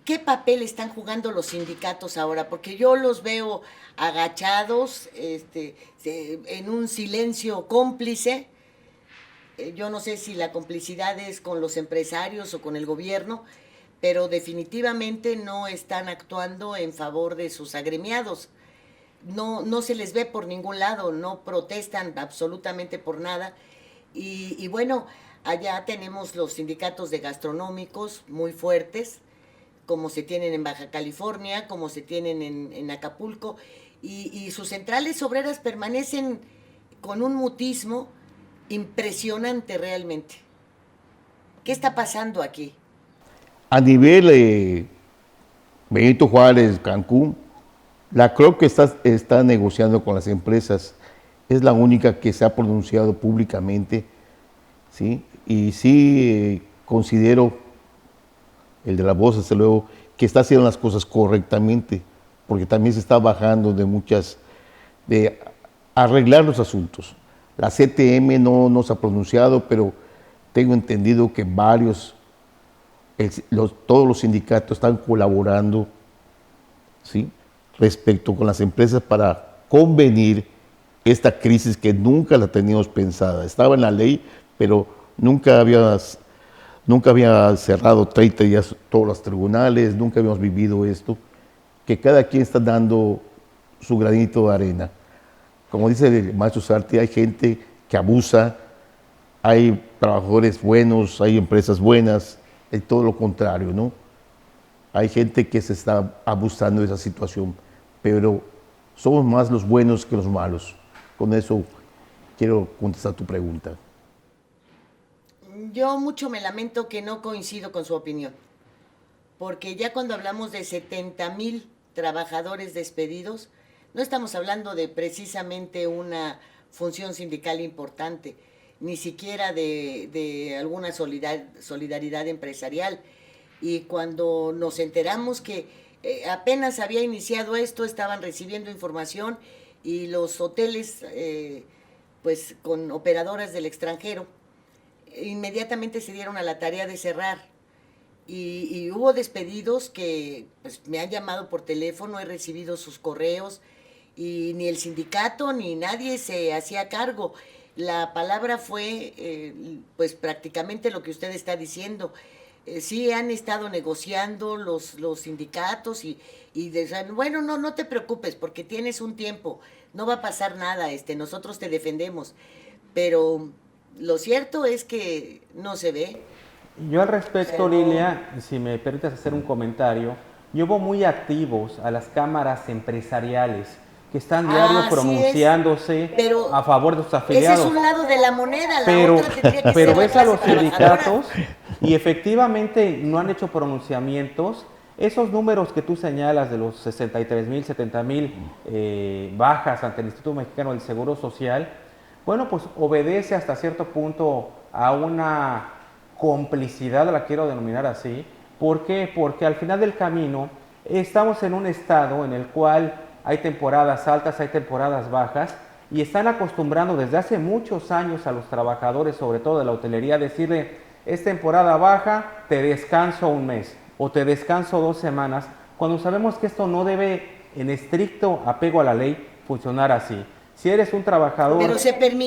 ¿qué papel están jugando los sindicatos ahora? Porque yo los veo agachados, en un silencio cómplice. Yo no sé si la complicidad es con los empresarios o con el gobierno, pero definitivamente no están actuando en favor de sus agremiados. No se les ve por ningún lado, no protestan absolutamente por nada. Y bueno, allá tenemos los sindicatos de gastronómicos muy fuertes, como se tienen en Baja California, como se tienen en Acapulco, y sus centrales obreras permanecen con un mutismo impresionante realmente. ¿Qué está pasando aquí? A nivel Benito Juárez, Cancún, la CROC que está negociando con las empresas es la única que se ha pronunciado públicamente, ¿sí? Y sí considero, el de la voz, desde luego, que está haciendo las cosas correctamente, porque también se está bajando de arreglar los asuntos. La CTM no se ha pronunciado, pero tengo entendido que todos los sindicatos están colaborando, ¿sí?, respecto con las empresas para convenir esta crisis que nunca la teníamos pensada. Estaba en la ley, pero nunca había cerrado 30 días todos los tribunales, nunca habíamos vivido esto, que cada quien está dando su granito de arena. Como dice el maestro Sarti, hay gente que abusa, hay trabajadores buenos, hay empresas buenas, es todo lo contrario, ¿no? Hay gente que se está abusando de esa situación, pero somos más los buenos que los malos. Con eso quiero contestar tu pregunta. Yo mucho me lamento que no coincido con su opinión, porque ya cuando hablamos de 70,000 trabajadores despedidos, no estamos hablando de precisamente una función sindical importante, ni siquiera de alguna solidaridad empresarial. Y cuando nos enteramos que apenas había iniciado esto, estaban recibiendo información y los hoteles, pues con operadoras del extranjero, inmediatamente se dieron a la tarea de cerrar. Y hubo despedidos que pues, me han llamado por teléfono, he recibido sus correos, y ni el sindicato ni nadie se hacía cargo. La palabra fue pues prácticamente lo que usted está diciendo. Sí han estado negociando los sindicatos y bueno, no te preocupes porque tienes un tiempo, no va a pasar nada, nosotros te defendemos. pero lo cierto es que no se ve. Yo al respecto, Lilia, si me permites hacer un comentario, yo veo muy activos a las cámaras empresariales que están diario pronunciándose a favor de sus afiliados. Ese es un lado de la moneda, pero, otra tendría que pero ser ves a los sindicatos y efectivamente no han hecho pronunciamientos. Esos números que tú señalas de los 63,000, 70,000 bajas ante el Instituto Mexicano del Seguro Social, bueno, pues obedece hasta cierto punto a una complicidad, la quiero denominar así. ¿Por qué? Porque al final del camino estamos en un estado en el cual hay temporadas altas, hay temporadas bajas, y están acostumbrando desde hace muchos años a los trabajadores, sobre todo de la hotelería, a decirle, es temporada baja, te descanso un mes, o te descanso 2 semanas, cuando sabemos que esto no debe, en estricto apego a la ley, funcionar así. Si eres un trabajador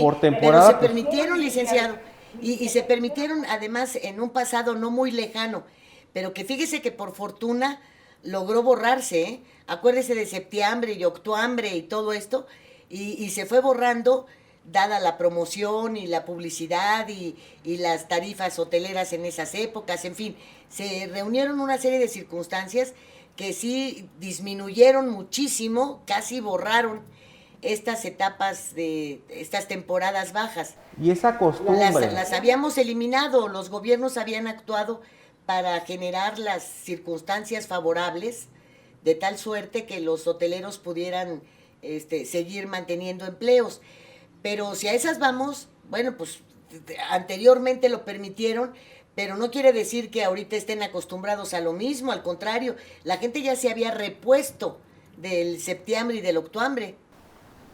por temporada... Pero se permitieron, licenciado, y se permitieron además en un pasado no muy lejano, pero que fíjese que por fortuna logró borrarse, ¿eh? Acuérdese de septiembre y octubre y todo esto, y se fue borrando dada la promoción y la publicidad y las tarifas hoteleras en esas épocas, en fin, se reunieron una serie de circunstancias que sí disminuyeron muchísimo, casi borraron estas etapas de estas temporadas bajas. Y esa costumbre. Las habíamos eliminado, los gobiernos habían actuado para generar las circunstancias favorables de tal suerte que los hoteleros pudieran seguir manteniendo empleos. Pero si a esas vamos, bueno, pues anteriormente lo permitieron, pero no quiere decir que ahorita estén acostumbrados a lo mismo, al contrario, la gente ya se había repuesto del septiembre y del octubre.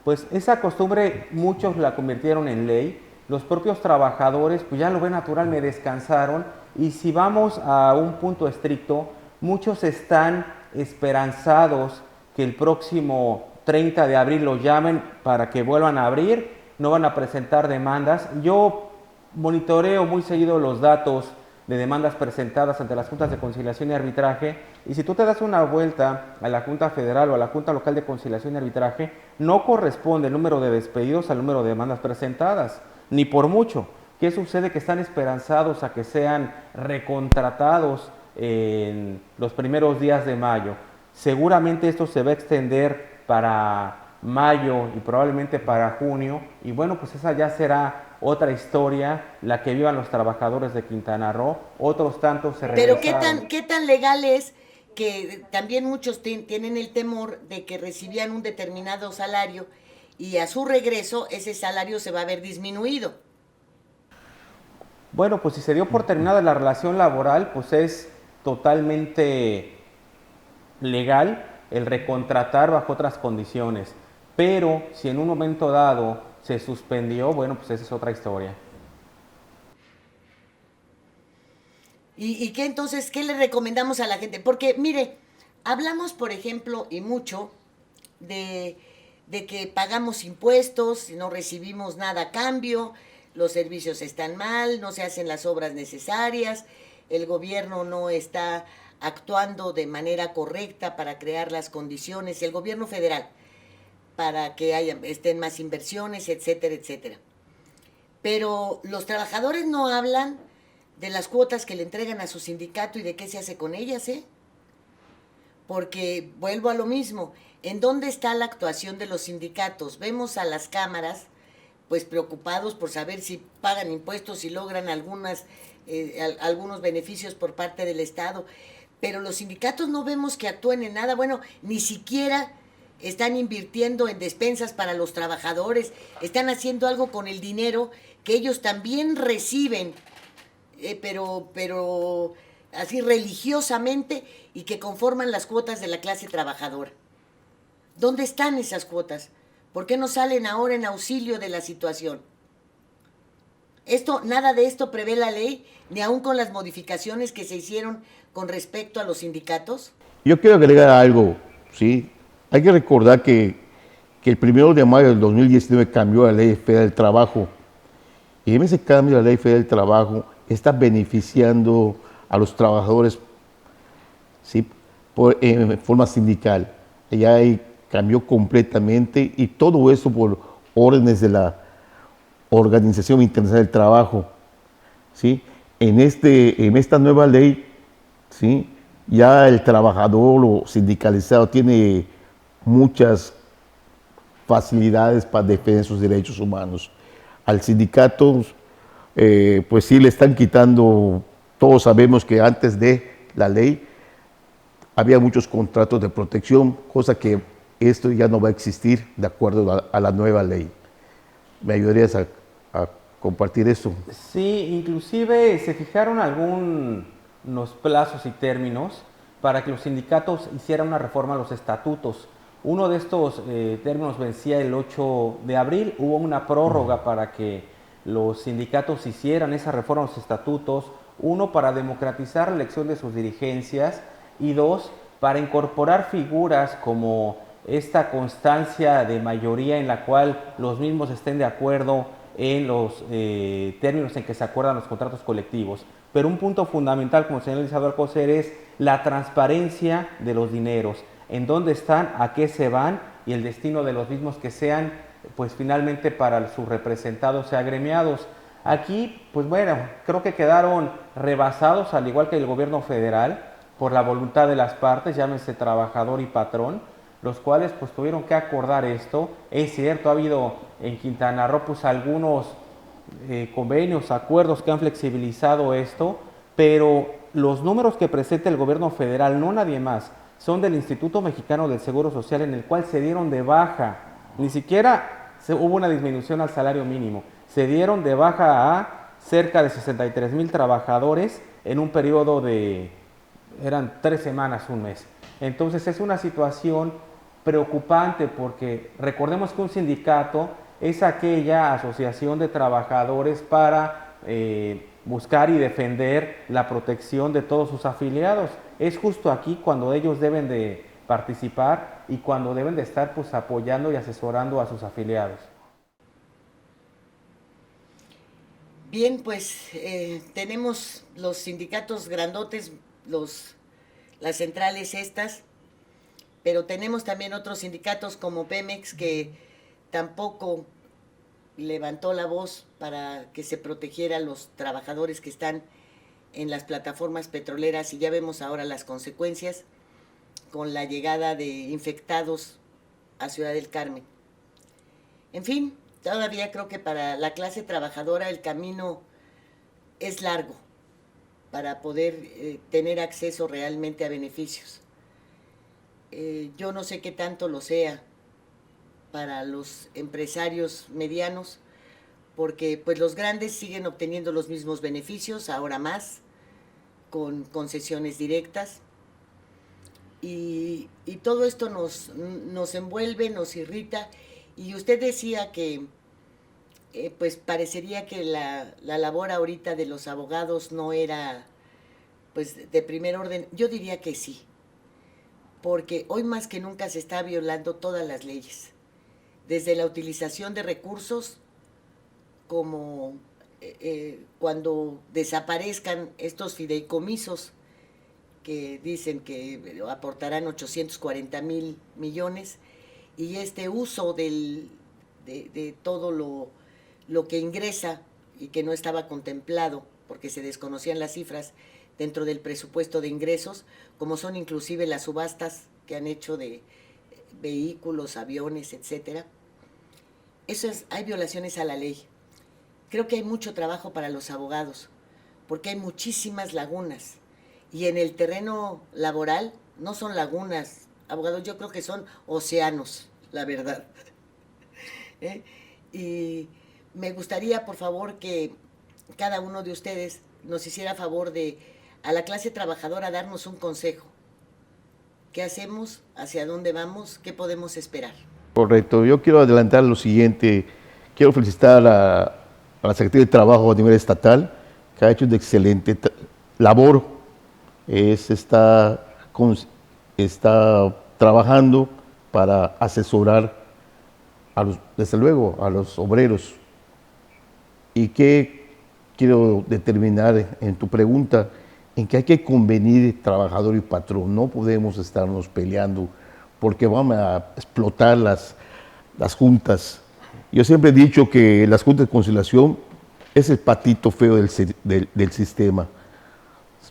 Pues esa costumbre muchos la convirtieron en ley, los propios trabajadores pues ya lo ven natural, me descansaron, y si vamos a un punto estricto, muchos están esperanzados que el próximo 30 de abril los llamen para que vuelvan a abrir, no van a presentar demandas. Yo monitoreo muy seguido los datos de demandas presentadas ante las juntas de conciliación y arbitraje, y si tú te das una vuelta a la Junta Federal o a la Junta Local de Conciliación y Arbitraje, no corresponde el número de despedidos al número de demandas presentadas, ni por mucho. ¿Qué sucede? Que están esperanzados a que sean recontratados en los primeros días de mayo. Seguramente esto se va a extender para mayo y probablemente para junio, y bueno, pues esa ya será otra historia, la que vivan los trabajadores de Quintana Roo. Otros tantos se regresaron. Pero ¿qué tan legal es que también muchos tienen el temor de que recibían un determinado salario y a su regreso ese salario se va a ver disminuido? Bueno, pues si se dio por terminada la relación laboral, pues es totalmente legal el recontratar bajo otras condiciones. Pero si en un momento dado se suspendió, bueno, pues esa es otra historia. ¿Y qué entonces, qué le recomendamos a la gente? Porque, mire, hablamos, por ejemplo, y mucho, de que pagamos impuestos y no recibimos nada a cambio, los servicios están mal, no se hacen las obras necesarias, el gobierno no está actuando de manera correcta para crear las condiciones, el gobierno federal, para que estén más inversiones, etcétera, etcétera. Pero los trabajadores no hablan de las cuotas que le entregan a su sindicato y de qué se hace con ellas, ¿eh? Porque vuelvo a lo mismo, ¿en dónde está la actuación de los sindicatos? Vemos a las cámaras pues preocupados por saber si pagan impuestos y logran algunos beneficios por parte del Estado, pero los sindicatos no vemos que actúen en nada. Bueno, ni siquiera están invirtiendo en despensas para los trabajadores, están haciendo algo con el dinero que ellos también reciben, pero así religiosamente, y que conforman las cuotas de la clase trabajadora. ¿Dónde están esas cuotas? ¿Por qué no salen ahora en auxilio de la situación? Nada de esto prevé la ley, ni aún con las modificaciones que se hicieron con respecto a los sindicatos. Yo quiero agregar algo, ¿sí? Hay que recordar que el 1 de mayo del 2019 cambió la Ley Federal del Trabajo, y en ese cambio de la Ley Federal del Trabajo está beneficiando a los trabajadores, ¿sí? En forma sindical. Ya cambió completamente, y todo eso por órdenes de la Organización Internacional del Trabajo, ¿sí? En esta nueva ley, ¿sí?, ya el trabajador o sindicalizado tiene muchas facilidades para defender sus derechos humanos. Al sindicato, pues sí le están quitando, todos sabemos que antes de la ley había muchos contratos de protección, cosa que esto ya no va a existir de acuerdo a la nueva ley. ¿Me ayudarías a compartir esto? Sí, inclusive se fijaron algunos plazos y términos para que los sindicatos hicieran una reforma a los estatutos. Uno de estos términos vencía el 8 de abril, hubo una prórroga para que los sindicatos hicieran esa reforma a los estatutos, uno para democratizar la elección de sus dirigencias y dos, para incorporar figuras como esta constancia de mayoría en la cual los mismos estén de acuerdo en los términos en que se acuerdan los contratos colectivos. Pero un punto fundamental, como señaló el licenciado Alcocer, es la transparencia de los dineros, en dónde están, a qué se van y el destino de los mismos que sean, pues finalmente para sus representados y agremiados. Aquí, pues bueno, creo que quedaron rebasados, al igual que el gobierno federal, por la voluntad de las partes, llámese trabajador y patrón, los cuales pues tuvieron que acordar esto. Es cierto, ha habido en Quintana Roo pues algunos convenios, acuerdos que han flexibilizado esto, pero los números que presenta el gobierno federal, no nadie más, son del Instituto Mexicano del Seguro Social, en el cual se dieron de baja, ni siquiera hubo una disminución al salario mínimo, se dieron de baja a cerca de 63,000 trabajadores en un periodo de, eran 3 semanas, un mes. Entonces es una situación preocupante porque recordemos que un sindicato es aquella asociación de trabajadores para buscar y defender la protección de todos sus afiliados. Es justo aquí cuando ellos deben de participar y cuando deben de estar pues apoyando y asesorando a sus afiliados. Bien, pues tenemos los sindicatos grandotes, las centrales estas, pero tenemos también otros sindicatos como Pemex que tampoco levantó la voz para que se protegiera a los trabajadores que están en las plataformas petroleras y ya vemos ahora las consecuencias con la llegada de infectados a Ciudad del Carmen. En fin, todavía creo que para la clase trabajadora el camino es largo para poder tener acceso realmente a beneficios. Yo no sé qué tanto lo sea para los empresarios medianos, porque pues los grandes siguen obteniendo los mismos beneficios, ahora más, con concesiones directas, y todo esto nos envuelve, nos irrita, y usted decía que pues parecería que la labor ahorita de los abogados no era pues de primer orden. Yo diría que sí, porque hoy más que nunca se está violando todas las leyes, desde la utilización de recursos, como cuando desaparezcan estos fideicomisos que dicen que aportarán 840,000 millones, y este uso de todo lo que ingresa y que no estaba contemplado, porque se desconocían las cifras dentro del presupuesto de ingresos, como son inclusive las subastas que han hecho de vehículos, aviones, etcétera. Hay violaciones a la ley. Creo que hay mucho trabajo para los abogados, porque hay muchísimas lagunas. Y en el terreno laboral no son lagunas, abogados, yo creo que son océanos, la verdad. Y me gustaría, por favor, que cada uno de ustedes nos hiciera favor de, a la clase trabajadora, darnos un consejo. ¿Qué hacemos? ¿Hacia dónde vamos? ¿Qué podemos esperar? Correcto. Yo quiero adelantar lo siguiente. Quiero felicitar a la Secretaría de Trabajo a nivel estatal, que ha hecho una excelente labor. Está trabajando para asesorar, desde luego, a los obreros. ¿Y qué quiero determinar en tu pregunta? En que hay que convenir trabajador y patrón. No podemos estarnos peleando porque vamos a explotar las juntas Yo siempre he dicho que las juntas de conciliación es el patito feo del sistema.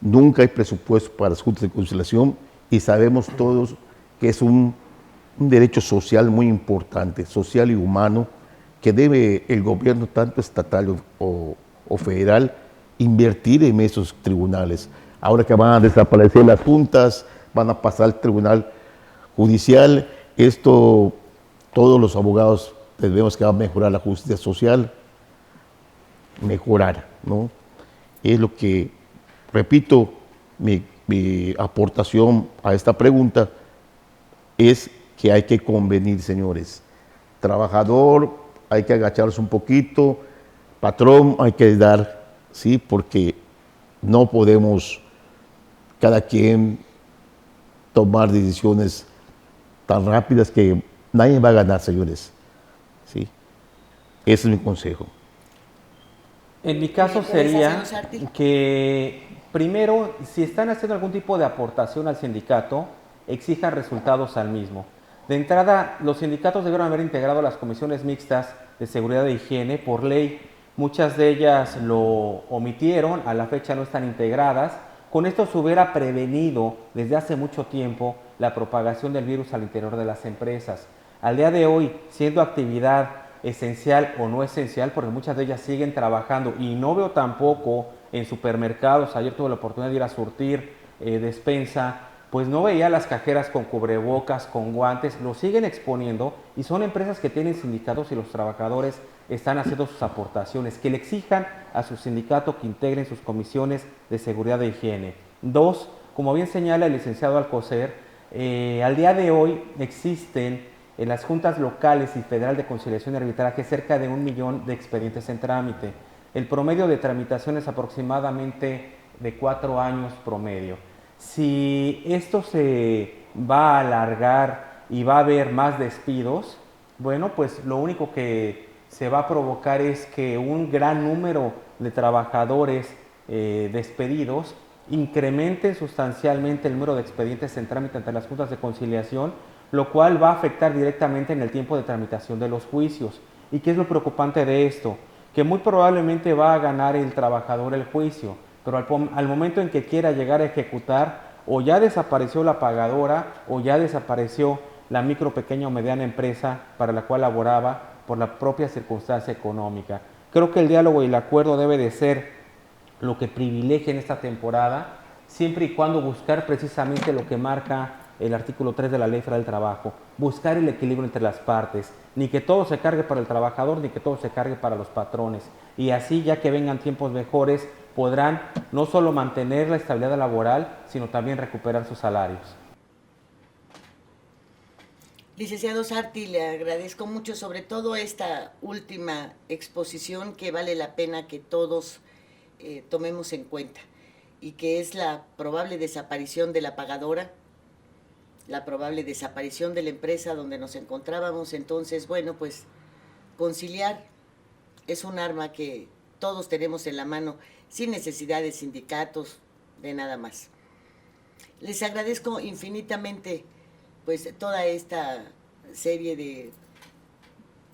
Nunca hay presupuesto para las juntas de conciliación y sabemos todos que es un derecho social muy importante, social y humano, que debe el gobierno, tanto estatal o federal, invertir en esos tribunales. Ahora que van a desaparecer las juntas, van a pasar al tribunal judicial, esto todos los abogados debemos que va a mejorar la justicia social, mejorar, ¿no? Es lo que, repito, mi aportación a esta pregunta es que hay que convenir, señores. Trabajador, hay que agacharse un poquito, patrón, hay que dar, sí, porque no podemos cada quien tomar decisiones tan rápidas que nadie va a ganar, señores. ¿Sí? Ese es mi consejo. En mi caso sería que primero, si están haciendo algún tipo de aportación al sindicato, exijan resultados al mismo. De entrada, los sindicatos debieron haber integrado las comisiones mixtas de seguridad e higiene por ley. Muchas de ellas lo omitieron, a la fecha no están integradas. Con esto se hubiera prevenido desde hace mucho tiempo la propagación del virus al interior de las empresas. Al día de hoy, siendo actividad esencial o no esencial, porque muchas de ellas siguen trabajando y no veo tampoco en supermercados, ayer tuve la oportunidad de ir a surtir despensa, pues no veía las cajeras con cubrebocas, con guantes, lo siguen exponiendo y son empresas que tienen sindicatos y los trabajadores están haciendo sus aportaciones, que le exijan a su sindicato que integren sus comisiones de seguridad e higiene. Dos, como bien señala el licenciado Alcocer, al día de hoy existen en las juntas locales y federal de conciliación y arbitraje cerca de 1 millón de expedientes en trámite. El promedio de tramitación es aproximadamente de 4 años promedio. Si esto se va a alargar y va a haber más despidos, bueno, pues lo único que se va a provocar es que un gran número de trabajadores despedidos incrementen sustancialmente el número de expedientes en trámite ante las juntas de conciliación, lo cual va a afectar directamente en el tiempo de tramitación de los juicios. ¿Y qué es lo preocupante de esto? Que muy probablemente va a ganar el trabajador el juicio, pero al momento en que quiera llegar a ejecutar, o ya desapareció la pagadora, o ya desapareció la micro, pequeña o mediana empresa para la cual laboraba por la propia circunstancia económica. Creo que el diálogo y el acuerdo debe de ser lo que privilegie en esta temporada, siempre y cuando buscar precisamente lo que marca el artículo 3 de la Ley Federal del Trabajo, buscar el equilibrio entre las partes, ni que todo se cargue para el trabajador, ni que todo se cargue para los patrones. Y así, ya que vengan tiempos mejores, podrán no solo mantener la estabilidad laboral, sino también recuperar sus salarios. Licenciado Sarti, le agradezco mucho, sobre todo esta última exposición que vale la pena que todos tomemos en cuenta, y que es la probable desaparición de la pagadora, la probable desaparición de la empresa donde nos encontrábamos. Entonces, bueno, pues conciliar es un arma que todos tenemos en la mano, sin necesidad de sindicatos, de nada más. Les agradezco infinitamente pues toda esta serie de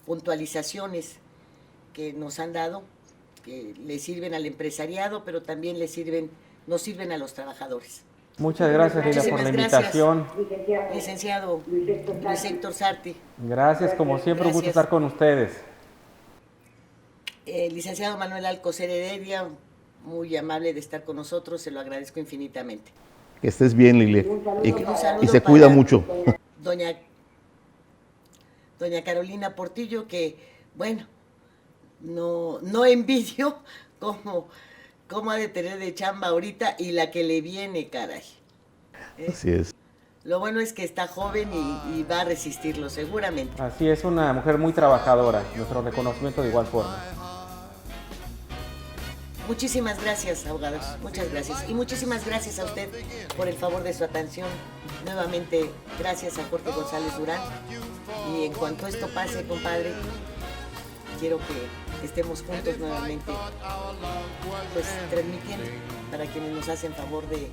puntualizaciones que nos han dado, que le sirven al empresariado, pero también nos sirven a los trabajadores. Muchas gracias, Lila, por la invitación. Licenciado Luis Héctor Sarti. Gracias, como siempre, un gusto estar con ustedes. Licenciado Manuel Alcocer Heredia, muy amable de estar con nosotros, se lo agradezco infinitamente. Que estés bien, Lili, y se para cuida mucho. Doña Carolina Portillo, que, bueno, no envidio cómo ha de tener de chamba ahorita y la que le viene, caray. Así es. Lo bueno es que está joven y va a resistirlo, seguramente. Así es, una mujer muy trabajadora, nuestro reconocimiento de igual forma. Muchísimas gracias, abogados, muchas gracias. Y muchísimas gracias a usted por el favor de su atención. Nuevamente, gracias a Jorge González Durán. Y en cuanto esto pase, compadre, quiero que estemos juntos nuevamente, pues transmitiendo para quienes nos hacen favor de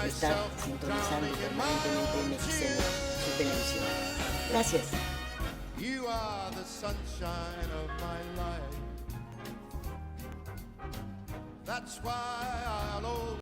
estar sintonizando permanentemente en XN, su televisión. Gracias. sunshine of my life. That's why I'll always